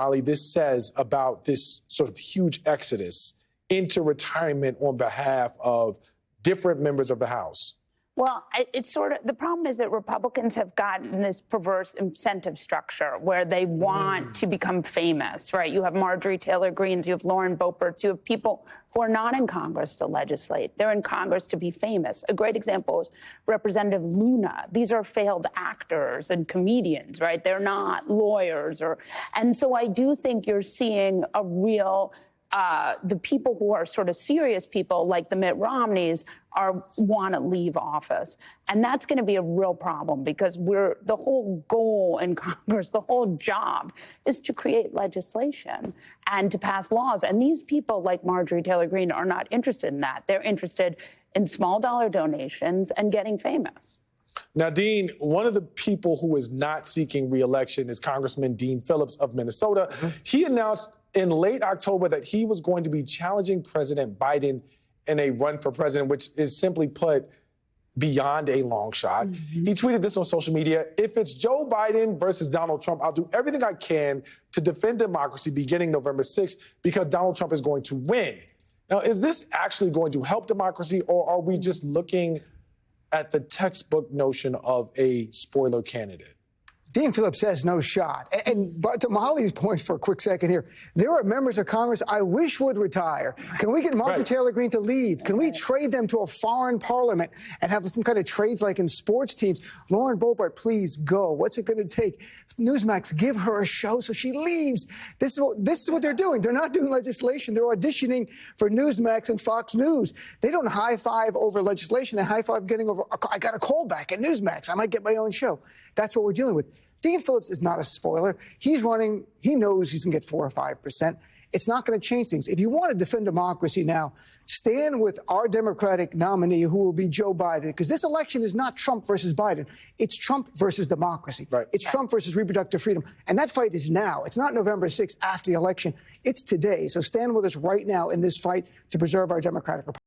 Ali, this says about this sort of huge exodus into retirement on behalf of different members of the House? Well, it's sort of, the problem is that Republicans have gotten this perverse incentive structure where they want to become famous, right? You have Marjorie Taylor Greene, you have Lauren Boeberts, you have people who are not in Congress to legislate. They're in Congress to be famous. A great example is Representative Luna. These are failed actors and comedians, right? They're not lawyers. And so I do think you're seeing a real the people who are sort of serious people, like the Mitt Romneys, want to leave office. And that's going to be a real problem because the whole goal in Congress, the whole job is to create legislation and to pass laws. And these people like Marjorie Taylor Greene are not interested in that. They're interested in small dollar donations and getting famous. Now, Dean, one of the people who is not seeking re-election is Congressman Dean Phillips of Minnesota. He announced in late October that he was going to be challenging President Biden in a run for president, which is simply put beyond a long shot. He tweeted this on social media: "If it's Joe Biden versus Donald Trump, I'll do everything I can to defend democracy beginning November 6th because Donald Trump is going to win." Now, is this actually going to help democracy, or are we just looking at the textbook notion of a spoiler candidate? Dean Phillips says no shot. But to Molly's point for a quick second here, there are members of Congress I wish would retire. Can we get Marjorie Taylor Greene to leave? Can we trade them to a foreign parliament and have some kind of trades like in sports teams? Lauren Boebert, please go. What's it going to take? Newsmax, give her a show so she leaves. This is what they're doing. They're not doing legislation. They're auditioning for Newsmax and Fox News. They don't high-five over legislation. They high-five getting over, I got a call back at Newsmax. I might get my own show. That's what we're dealing with. Dean Phillips is not a spoiler. He's running. He knows he's going to get 4 or 5%. It's not going to change things. If you want to defend democracy now, stand with our Democratic nominee, who will be Joe Biden, because this election is not Trump versus Biden. It's Trump versus democracy. It's Trump versus reproductive freedom. And that fight is now. It's not November 6th after the election. It's today. So stand with us right now in this fight to preserve our democratic republic.